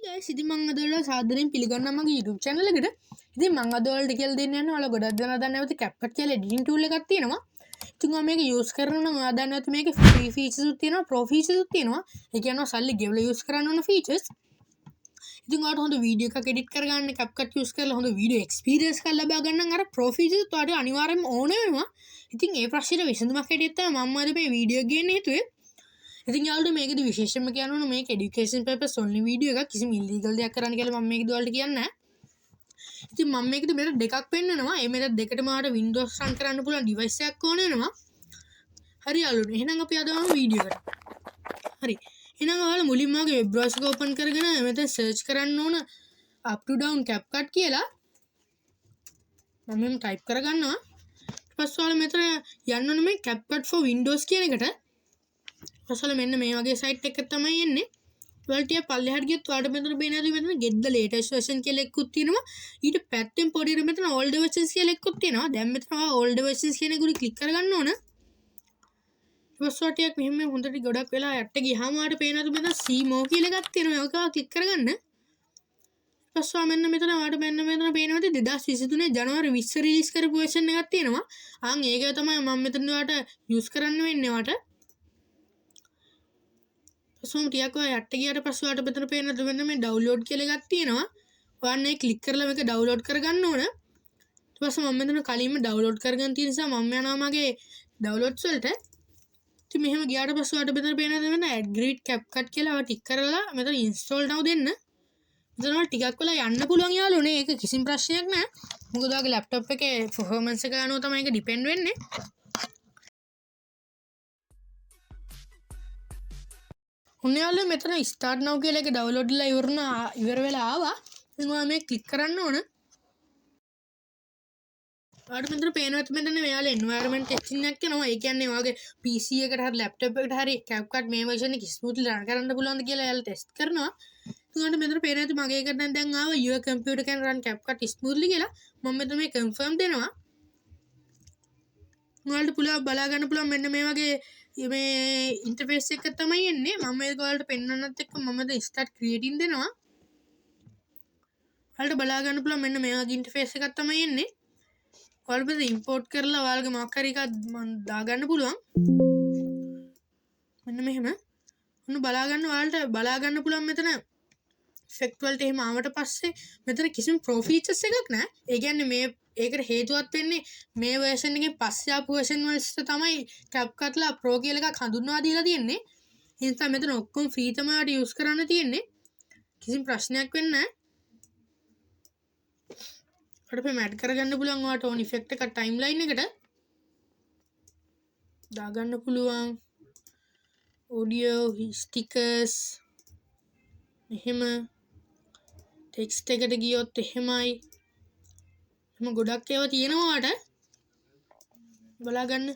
guys, ඉතින් මම අද ඔයාලා සාදරයෙන් පිළිගන්නවා මගේ YouTube channel එකට. ඉතින් මම අද ඔයාලට කියලා දෙන්න යනවා ඔයාලා ගොඩක් දෙනා දන්නේ නැවත CapCut කියලා editing tool එකක් තියෙනවා. ඉතින් ඔයා මේක use කරනවා නම් ඔයා දන්නේ නැවත මේකේ free features උත් තියෙනවා, pro features උත් තියෙනවා. ඒ කියන්නේ සල්ලි ගෙවලා use කරන්න ඕන features. ඉතින් ඔයාලට හොඳ වීඩියෝ එකක් edit කරගන්න CapCut use කරලා හොඳ වීඩියෝ experience එකක් ලබා ගන්න නම් අර pro features ඔයාලට අනිවාර්යයෙන්ම ඕන වෙනවා. ඉතින් ඒ ප්‍රශ්නෙට විසඳුමක් හැටියට තමයි මම අද මේ වීඩියෝ ගේන්න හිතුවේ. ඉතින් යාළුවෝ මේකද විශේෂයෙන්ම කියන්න ඕන මේක education purpose only වීඩියෝ එකක් කිසිම illegal දෙයක් කරන්න කියලා මම මේකද ඔයාලට කියන්නේ නැහැ. ඉතින් මම මේකද මෙතන දෙකක් පෙන්නනවා. මේ මෙතන දෙකටම ආට Windows run කරන්න පුළුවන් device එකක් ඕන වෙනවා. හරි යාළුවෝ. එහෙනම් අපි අද යමු වීඩියෝ එකට. හරි. එහෙනම් ඔයාලා මුලින්ම ඔයාගේ web browser එක open කරගෙන මෙතන search කරන්න ඕන up to down CapCut කියලා. මම මෙහෙම type කරගන්නවා. ඊට පස්සේ ඔයාලා මෙතන යන්න ඕනේ මේ CapCut for Windows කියන එකට. අසල මෙන්න මේ වගේ සයිට් එකක් තමයි එන්නේ. ඔයාලට ටික පල්ලෙහාට ගියොත් ඔයාලට මෙතන පේනවා මෙතන get the latest version කියලා එකකුත් තියෙනවා. ඊට පැත්තෙන් පොඩියට මෙතන old versions කියලා එකකුත් තියෙනවා. දැන් මෙතන ඔයා old versions කියන එක උඩ ක්ලික් කරගන්න ඕන. ඊට පස්සේ ටිකක් මෙහෙම හොඳට ගොඩක් වෙලා යට ගියාම ඔයාලට පේනවා මෙතන see more කියලා එකක් තියෙනවා. ඒක ක්ලික් කරගන්න. ඊට පස්සේ මෙන්න මෙතන ඔයාලට මෙතන පේනවා 2023 ජනවාරි 20 රිලීස් කරපු version එකක් තියෙනවා. ඒක තමයි මම මෙතන ඔයාලට use කරන්න වෙන්නේ ඔයාලට. සෝම් ටිකක් ඔය යට ගියට පස්සේ ඔයාලට මෙතන පේනද මෙන්න මේ ඩවුන්ලෝඩ් කියලා එකක් තියෙනවා. ඔයාලා මේ ක්ලික් කරලා මේක ඩවුන්ලෝඩ් කරගන්න ඕන. ඊට පස්සේ මම මෙතන කලින්ම ඩවුන්ලෝඩ් කරගෙන තියෙන නිසා මම යනවා මගේ ඩවුන්ලෝඩ්ස් වලට. ඉතින් මෙහෙම ගියාට පස්සේ ඔයාලට මෙතන පේනද මෙන්න add grid CapCut කියලා ඔයා ටික් කරලා මෙතන install now දෙන්න. මෙතන ඔයාලා ටිකක් වෙලා යන්න පුළුවන් යාළුවනේ. ඒක කිසිම ප්‍රශ්නයක් නෑ. මොකද ඔයාගේ laptop එකේ performance එක අනුව තමයි ඒක depend වෙන්නේ. උන්යාලෝ මෙතන start now කියලා එක download ලා ඉවර වෙලා ආවා. ඉතින් ඔයා මේ ක්ලික් කරන්න ඕන. ඔයාලට මෙතන පේනවා මෙතන මෙයාලා environment testing එකක් කරනවා. ඒ කියන්නේ ඔයාගේ PC එකට හරි laptop එකට හරි CapCut මේ version එක smoothly run කරන්න පුළුවන්ද කියලා එයාලා test කරනවා. ඉතින් ඔයාලට මෙතන පේනවා මගේ එකට දැන් ආවා your computer can run CapCut smoothly කියලා. මම මෙතන මේ confirm දෙනවා. ඔයාලට පුළුවන් බලා ගන්න පුළුවන් මෙන්න මේ වගේ මේ ඉන්ටර්ෆේස් එක තමයි එන්නේ. මම මේක ඔයාලට පෙන්වන්නත් එක්ක මම දැන් start creating දෙනවා. ඔයාලට බලා ගන්න පුළුවන් මෙන්න මේ වගේ ඉන්ටර්ෆේස් එකක් තමයි එන්නේ. ඔයාලට මේක import කරලා ඔයාලගේ මොකක් හරි එකක් මම දාගන්න පුළුවන්. මෙන්න මෙහෙම. ඔන්න බලා ගන්න ඔයාලට බලා ගන්න පුළුවන් මෙතන effect වලට එහෙම ආවට පස්සේ මෙතන කිසිම pro features එකක් නැහැ. ඒ කියන්නේ මේ ඒකට හේතුවක් වෙන්නේ මේ version එකෙන් පස්සේ ආපු version වලට තමයි CapCut ලා pro කියලා එකක් හඳුන්වා දීලා තියෙන්නේ. ඒ නිසා මෙතන ඔක්කොම free තමයි ඔයාලට use කරන්න තියෙන්නේ. කිසිම ප්‍රශ්නයක් වෙන්නේ නැහැ. ඔයාලට මේ add කරගන්න පුළුවන් ඔයාලට ඕන effect එකක් timeline එකට දාගන්න පුළුවන්. audio stickers එහෙම text එකට ගියොත් එහෙමයි. එහෙම ගොඩක් ඒවා තියෙනවා ඔයාලට. බලා ගන්න.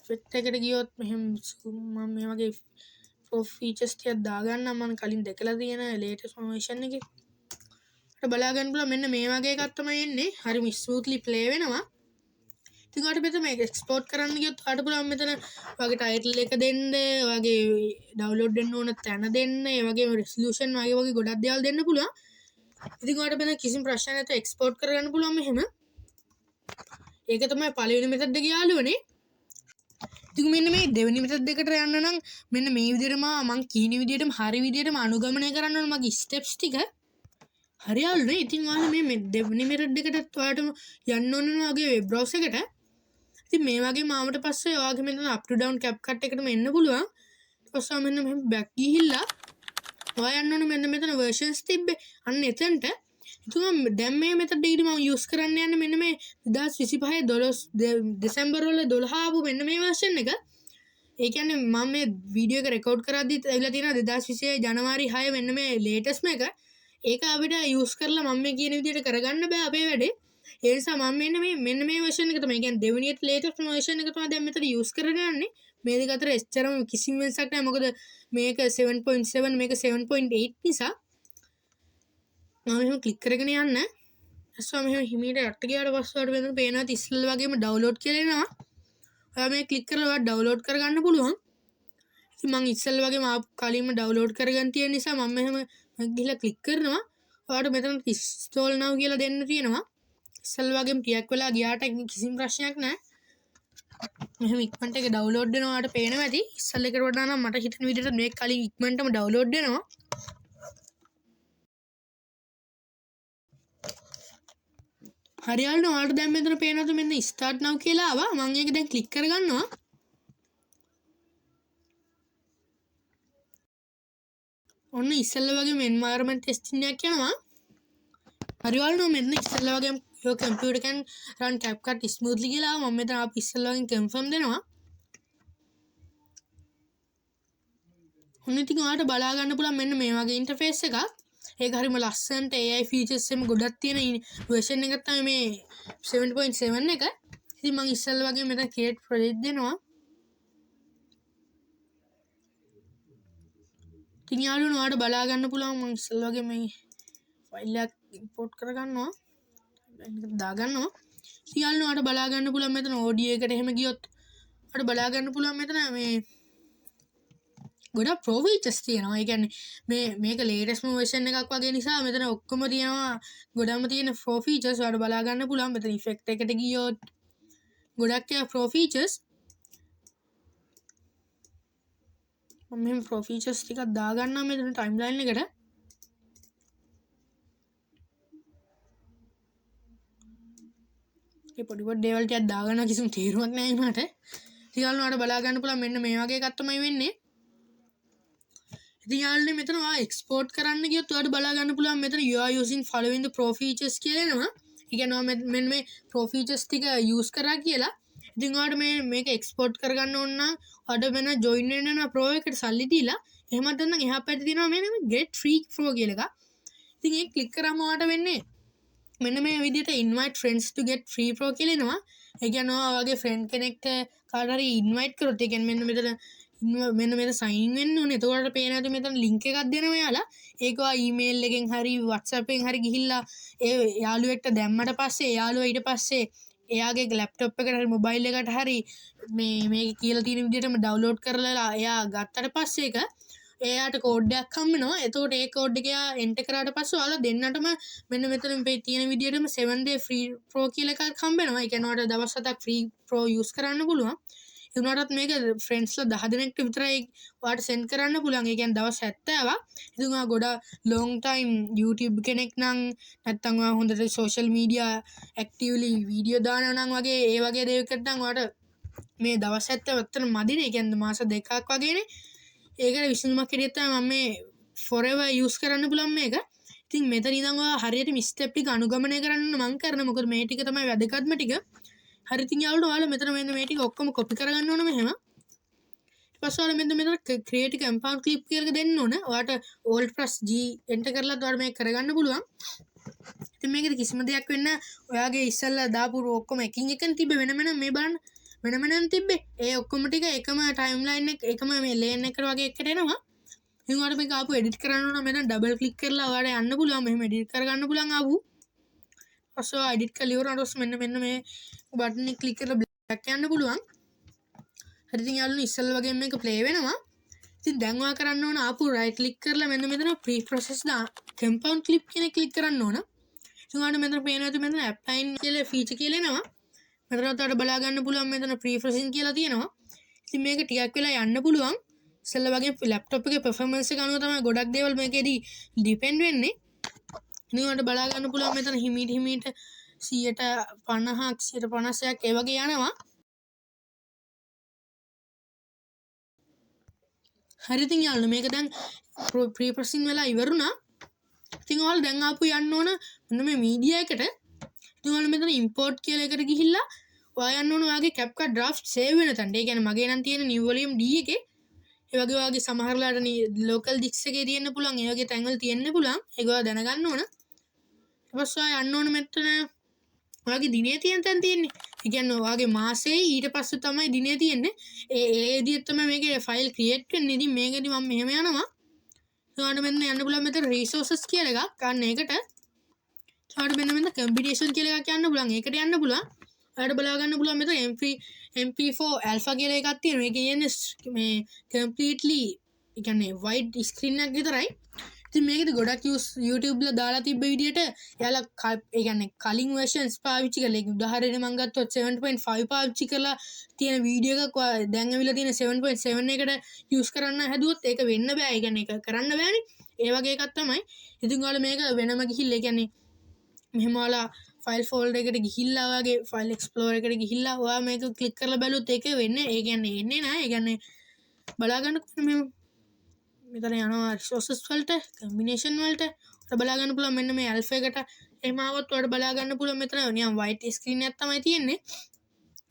effect එකට ගියොත් මෙහෙම මම මේ වගේ pro features ටිකක් දාගන්නම් මම කලින් දැකලා තියෙන latest version එකේ. ඔයාලට බලා ගන්න පුළුවන් මෙන්න මේ වගේ එකක් තමයි එන්නේ. හරිම smoothly play වෙනවා. ඉතින් ඔයාලට මෙතන මේක export කරන්න ගියොත් ඔයාලට පුළුවන් මෙතන ඔයාගේ title එක දෙන්න, ඔයාගේ download වෙන්න ඕන තැන දෙන්න, ඒ වගේම resolution වගේ ගොඩක් දේවල් දෙන්න පුළුවන්. ඉතින් ඔයාලට මෙතන කිසිම ප්‍රශ්නයක් නැතුව export කරගන්න පුළුවන් මෙහෙම. ඒක තමයි පළවෙනි method එක යාළුවනේ. ඉතින් මෙන්න මේ දෙවෙනි method එකට යන්න නම් මෙන්න මේ විදිහටම මම කියන විදිහටම හරි විදිහටම අනුගමනය කරන්න ඕන මගේ steps ටික. හරි යාළුවනේ. ඉතින් ඔයාලා මේ දෙවෙනි method එකටත් ඔයාලට යන්න ඕන ඔයාගේ web browser එකට. ඉතින් මේ වගේ මාවට පස්සේ ඔයාගේ මෙතන up to down CapCut එකටම එන්න පුළුවන්. ඊට පස්සේ මෙන්න මෙහෙම back ගිහිල්ලා ඔයා යන්න ඕනේ මෙන්න මෙතන versions තිබ්බේ. අන්න එතනට. ඉතින් දැන් මේ method එකේ මම use කරන්න යන්නේ මෙන්න මේ 2025 දෙසැම්බර් වල 12 ආපු මෙන්න මේ version එක. ඒ කියන්නේ මම මේ වීඩියෝ එක රෙකෝඩ් කරද්දි ඇවිල්ලා තියෙනවා 2026 ජනවාරි 6 මෙන්න මේ latest එක. ඒක අපිට use කරලා මම මේ කියන විදිහට කරගන්න බෑ අපේ වැඩේ. ඒ නිසා මම මෙන්න මේ version එක තමයි කියන්නේ දෙවෙනියට latest version එක තමයි දැන් මෙතන use කරගෙන යන්නේ. මේ දෙක අතර එච්චරම කිසිම වෙනසක් නැහැ. මොකද මේක 7.7 මේක 7.8 නිසා මම එහෙම ක්ලික් කරගෙන යන්න. ඇස්සම මෙහෙම හිමීට යට ගියාට පස්සේ ඔයාලට වෙන පේනවා ඉස්සෙල්ලා වගේම download කියලා එනවා. ඔයා මේ ක්ලික් කරලා ඔයා download කරගන්න පුළුවන්. ඉතින් මම ඉස්සෙල්ලා වගේම කලින්ම download කරගෙන තියෙන නිසා මම මෙහෙම ගිහලා ක්ලික් කරනවා. ඔයාලට මෙතන install now කියලා දෙන්න තියෙනවා. ඉස්සෙල්ලා වගේම ටිකක් වෙලා ගියාට කිසිම ප්‍රශ්නයක් නැහැ. මෙහෙම ඉක්මනට එක ඩවුන්ලෝඩ් වෙනවා ඔයාලට පේනවා ඇති. ඉස්සෙල්ලා එකට වඩා නම් මට හිතෙන විදිහට මේක කලින් ඉක්මනටම ඩවුන්ලෝඩ් වෙනවා. හරියට ඔයාලට දැන් මෙතන පේනවද මෙන්න start now කියලා ආවා. මම ඒක දැන් ක්ලික් කරගන්නවා. ඔන්න ඉස්සෙල්ලා වගේම environment testing එකක් යනවා. හරියට මෙන්න ඉස්සෙල්ලා වගේම your computer can run CapCut smoothly කියලා මම මෙතන අපි ඉස්සෙල්ලා වගේම confirm දෙනවා. ඔන්න ඉතින් ඔයාලට බලා ගන්න පුළුවන් මෙන්න මේ වගේ interface එකක්. ඒක හරිම ලස්සනට AI features එම ගොඩක් තියෙන version එකක් තමයි මේ 7.7 එක. ඉතින් මම ඉස්සෙල්ලා වගේ මෙතන create project දෙනවා. ඉතින් යාළුවෝ ඔයාලට බලා ගන්න පුළුවන් මම ඉස්සෙල්ලා වගේ මේ file එක import කරගන්නවා. දාගන්නවා. ඉතින් යාළුවෝ ඔයාලට බලා ගන්න පුළුවන් මෙතන audio එකට එහෙම ගියොත් ඔයාලට බලා ගන්න පුළුවන් මෙතන මේ ගොඩක් pro features තියෙනවා. ඒ කියන්නේ මේක latest version එකක් වගේ නිසා මෙතන ඔක්කොම තියෙනවා. ගොඩක්ම තියෙන pro features ඔයාලට බලා ගන්න පුළුවන්. මෙතන effect එකට ගියොත් ගොඩක් ඒවා pro features. මම මෙහෙම pro features ටිකක් දාගන්නවා මෙතන timeline එකට. ඒ පොඩි දේවල් ටිකක් දාගන්නවා කිසිම තීරුවක් නැහැ මට. ඉතින් ඔයාලට බලා ගන්න පුළුවන් මෙන්න මේ වගේ එකක් තමයි වෙන්නේ. ඉතින් යාළුවනේ මෙතන ඔයා එක්ස්පෝර්ට් කරන්න ගියොත් ඔයාලට බලා ගන්න පුළුවන් මෙතන you are using following the pro features කියලා එනවා. ඒ කියන්නේ ඔයා මෙන්න මේ pro features ටික use කරා කියලා. ඉතින් ඔයාලට මේක එක්ස්පෝර්ට් කරගන්න ඕන නම් ඔයාලට වෙන join වෙන්න pro එකට සල්ලි දීලා එහෙම නැත්නම් එහා පැත්තේ තියෙනවා මෙන්න get free pro කියලා එකක්. ඉතින් ඒක ක්ලික් කරාම ඔයාලට වෙන්නේ මෙන්න මේ විදිහට invite friends to get free pro කියලා එනවා. ඒ කියන්නේ ඔයා වගේ friend කෙනෙක්ට කාට හරි invite කරොත් ඒ කියන්නේ මෙන්න මෙතන sign වෙන්න ඕනේ. එතකොට පේනවාද මෙතන link එකක් දෙනවා යාලා. ඒක ඔයා email එකෙන් හරි WhatsApp එකෙන් හරි ගිහිල්ලා ඒ යාළුවෙක්ට දැම්මට පස්සේ යාළුවා ඊට පස්සේ එයාගේ laptop එකට හරි mobile එකට හරි මේක කියලා තියෙන විදිහටම download කරලා එයා ගත්තට පස්සේ ඒක එයාට කෝඩ් එකක් හම්බෙනවා. එතකොට ඒ කෝඩ් එක එයා එන්ටර් කරාට පස්සේ ඔයාලා දෙන්නටම මෙන්න මෙතන මේ තියෙන විදිහටම 7 day free pro කියලා එකක් හම්බෙනවා. ඒ කියන්නේ ඔයාලට දවස් 7ක් free pro use කරන්න පුළුවන්. ඒ වුණාටත් මේක friendsලා 10 දෙනෙක්ට විතරයි ඔයාලට send කරන්න පුළුවන්. ඒ කියන්නේ දවස් 70ක්. ඉතින් ඔයා ගොඩක් long time YouTube කෙනෙක් නම් නැත්නම් ඔයා හොඳට social media actively video දානවා නම් වගේ ඒ වගේ දේවකට නම් ඔයාලට මේ දවස් 70 ඇත්තට මදිනේ. ඒ කියන්නේ මාස දෙකක් වගේනේ. ඒකට විසඳුමක් හැටියට තමයි මම මේ forever use කරන්න පුළුවන් මේක. ඉතින් මෙතන ඉඳන් ඔයා හරියට මේ step ටික අනුගමනය කරන්න මම කරනවා. මොකද මේ ටික තමයි වැදගත්ම ටික. හරි ඉතින් යාළුවෝ ඔයාලා මෙතන මේ ටික ඔක්කොම copy කරගන්න ඕන මෙහෙම. ඊට පස්සේ ඔයාලා මෙතන create compound clip කියලා දෙන්න ඕන. ඔයාලට alt plus g enter කරලා ඔයාලට මේක කරගන්න පුළුවන්. ඉතින් මේකේ කිසිම දෙයක් වෙන්න ඔයාගේ ඉස්සල්ලා දාපු ඔක්කොම එකින් එකන තිබ්බ වෙන මේ බලන්න වෙනම තිබ්බේ. ඒ ඔක්කොම ටික එකම timeline එක එකම මේ lane එකට වගේ එකට එනවා. ඉතින් ඔයාලට මේක ආපු edit කරන්න ඕන මෙතන double click කරලා ඔයාලට යන්න පුළුවන්. මෙහෙම edit කරගන්න පුළුවන් ආපු. ඊපස්සේ ඔයා edit කරලා ඉවරනට පස්සේ මෙන්න මේ බටන් එක click කරලා black යන්න පුළුවන්. හරි ඉතින් යාළුවනේ ඉස්සෙල්ලා වගේ මේක play වෙනවා. ඉතින් දැන් ඔයා කරන්න ඕන ආපු right click කරලා මෙන්න මෙතන pre process compound clip කියන එක click කරන්න ඕන. ඉතින් ඔයාලට මෙතන පේනවා මෙතන apply කියලා feature කියලා එනවා. මෙතන ඔයාලට බලා ගන්න පුළුවන් මෙතන pre processing කියලා තියෙනවා. ඉතින් මේක ටිකක් වෙලා යන්න පුළුවන්. ඉස්සෙල්ලා වගේ laptop එකේ performance එක අනුව තමයි ගොඩක් දේවල් මේකෙදී depend වෙන්නේ. ඉතින් ඔයාලට බලා ගන්න පුළුවන් මෙතන හිමීට 50ක් 150ක් ඒ වගේ යනවා. හරි ඉතින් යාළුවෝ මේක දැන් pre processing වෙලා ඉවරුණා. ඉතින් ඔයාලා දැන් ආපු යන්න ඕන මෙන්න මේ media එකට. ඉතින් ඔයාලා මෙතන import කියලා එකට ගිහිල්ලා ඔයා යන්න ඕන ඔයාගේ CapCut draft save වෙන තැනට. ඒ කියන්නේ මගේ නම් තියෙන new volume D එකේ. ඒ වගේ ඔයාගේ සමහරලාට local disk එකේ තියෙන්න පුළුවන්. ඒ වගේ තැන්වල තියෙන්න පුළුවන්. ඒක ඔයා දැනගන්න ඕන. ඊට පස්සේ ඔයා යන්න ඕන මෙතන ඔයාගේ දිනේ තියෙන තැන තියෙන්නේ. ඒ කියන්නේ ඔයාගේ මාසෙයි ඊට පස්සේ තමයි දිනේ තියෙන්නේ. ඒ විදිහට තමයි මේකේ ෆයිල් ක්‍රියේට් වෙන්නේ. ඉතින් මේකෙදි මම මෙහෙම යනවා. ඔයාලට මෙන්න යන්න පුළුවන් මෙතන resources කියලා එකක්. අන්න ඒකට. ඔයාලට මෙන්න combination කියලා එකක් යන්න පුළුවන්. ඒකට යන්න පුළුවන්. ඔයාලට බලා ගන්න පුළුවන් මෙතන MP4 alpha කියලා එකක් තියෙනවා. ඒක කියන්නේ මේ completely ඒ කියන්නේ wide screen එකක් විතරයි. ඉතින් මේකද ගොඩක් YouTube ල දාලා තිබ්බ විදියට එයාලා ඒ කියන්නේ කලින් versions පාවිච්චි කරලා ඒක උදාහරණයක් මම ගත්තොත් 7.5 පාවිච්චි කරලා තියෙන වීඩියෝ එකක් දැන් ඇවිල්ලා තියෙන 7.7 එකට use කරන්න හැදුවොත් ඒක වෙන්න බෑ. ඒ කියන්නේ ඒක කරන්න බෑනේ. ඒ වගේ එකක් තමයි. ඉතින් ඔයාලා මේක වෙනම ගිහිල්ලා ඒ කියන්නේ මෙහෙම ඔයාලා ෆයිල් ෆෝල්ඩර් එකට ගිහිල්ලා ඔයාගේ ෆයිල් එක්ස්ප්ලෝරර් එකට ගිහිල්ලා ඔයා මේක ක්ලික් කරලා බැලුවොත් ඒක වෙන්නේ. ඒ කියන්නේ එන්නේ නැහැ. ඒ කියන්නේ බලා ගන්නකොට මෙහෙම මෙතන යනවා රිසෝසස් වලට කම්බිනේෂන් වලට ඔයාලා බලා ගන්න පුළුවන් මෙන්න මේ ඇල්ෆා එකට එහෙම આવොත් ඔයාලට බලා ගන්න පුළුවන් මෙතන නිකන් white screen එකක් තමයි තියෙන්නේ.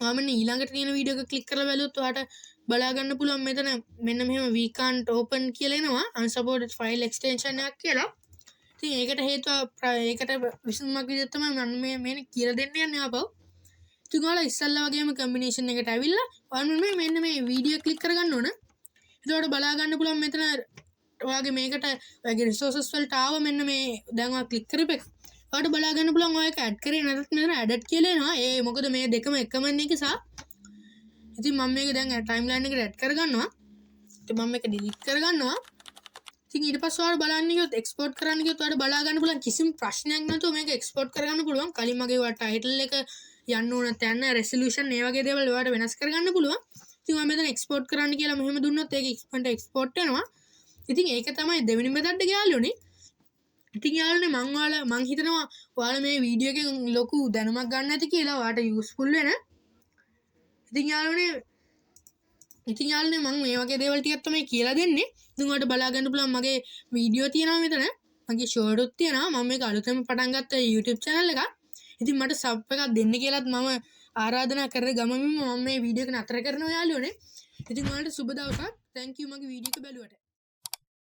ඔයා මෙන්න ඊළඟට තියෙන වීඩියෝ එක ක්ලික් කරලා බැලුවොත් ඔයාලට බලා ගන්න පුළුවන් මෙතන මෙන්න මෙහෙම we can't open කියලා එනවා unsupported file extension එකක් කියලා. ඉතින් ඒකට හේතුව ඒකට විසඳුමක් විදිහට තමයි මම මේ කියලා දෙන්න යන්නේ ආපහු. ඉතින් ඔයාලා ඉස්සල්ලා වගේම කම්බිනේෂන් එකට ඇවිල්ලා ඔයාලා මෙන්න මේ වීඩියෝ ක්ලික් කරගන්න ඕන. එතකොට බලා ගන්න පුළුවන් මෙතන ඔයාගේ මේකට ඔයාගේ රිසෝසස් වලට ආව මෙන්න මේ දැන් ඔයා ක්ලික් කරපෙක. ඔයාලට බලා ගන්න පුළුවන් ඔයා ඒක ඇඩ් කරේ නැත්නම් මෙතන ඇඩඩ් කියලා එනවා. ඒ මොකද මේ දෙකම එකම නිසා. ඉතින් මම මේක දැන් ටයිම්ලයින් එකට ඇඩ් කරගන්නවා. ඉතින් මම මේක ඩිලීට් කරගන්නවා. ඉතින් ඊට පස්සේ ඔයාලා බලන්න ගියොත් එක්ස්පෝර්ට් කරන්න ගියොත් ඔයාලට බලා ගන්න පුළුවන් කිසිම ප්‍රශ්නයක් නැතුව මේක එක්ස්පෝර්ට් කරගන්න පුළුවන්. කලින් මගේ ඔයා ටයිටල් එක යන්න ඕන තැන රෙසලූෂන් ඒ වගේ දේවල් ඔයාලට වෙනස් කරගන්න පුළුවන්. ඉතින් මම මෙතන එක්ස්පෝර්ට් කරන්න කියලා මෙහෙම දුන්නොත් ඒක ඉක්මනට එක්ස්පෝර්ට් වෙනවා. ඉතින් ඒක තමයි දෙවෙනි මෙතඩ් එක යාළුවනේ. ඉතින් යාළුවනේ මං හිතනවා ඔයාලා මේ වීඩියෝ එකෙන් ලොකු දැනුමක් ගන්න ඇති කියලා ඔයාලට යූස්ෆුල් වෙන. ඉතින් යාළුවනේ මම මේ වගේ දේවල් ටිකක් තමයි කියලා දෙන්නේ. ඉතින් ඔයාලට බලා ගන්න පුළුවන් මගේ වීඩියෝ තියෙනවා මෙතන. මගේ ෂෝට් උත් තියෙනවා. මම මේක අලුතෙන් පටන් ගත්ත YouTube channel එකක්. ඉතින් මට සබ් එකක් දෙන්න කියලාත් මම ආරාධනා කරේ ගමමින් මම මේ වීඩියෝ එක නතර කරනවා යාළුවනේ. ඉතින් ඔයාලට සුබ දවසක්. thank you මගේ වීඩියෝ එක බැලුවට.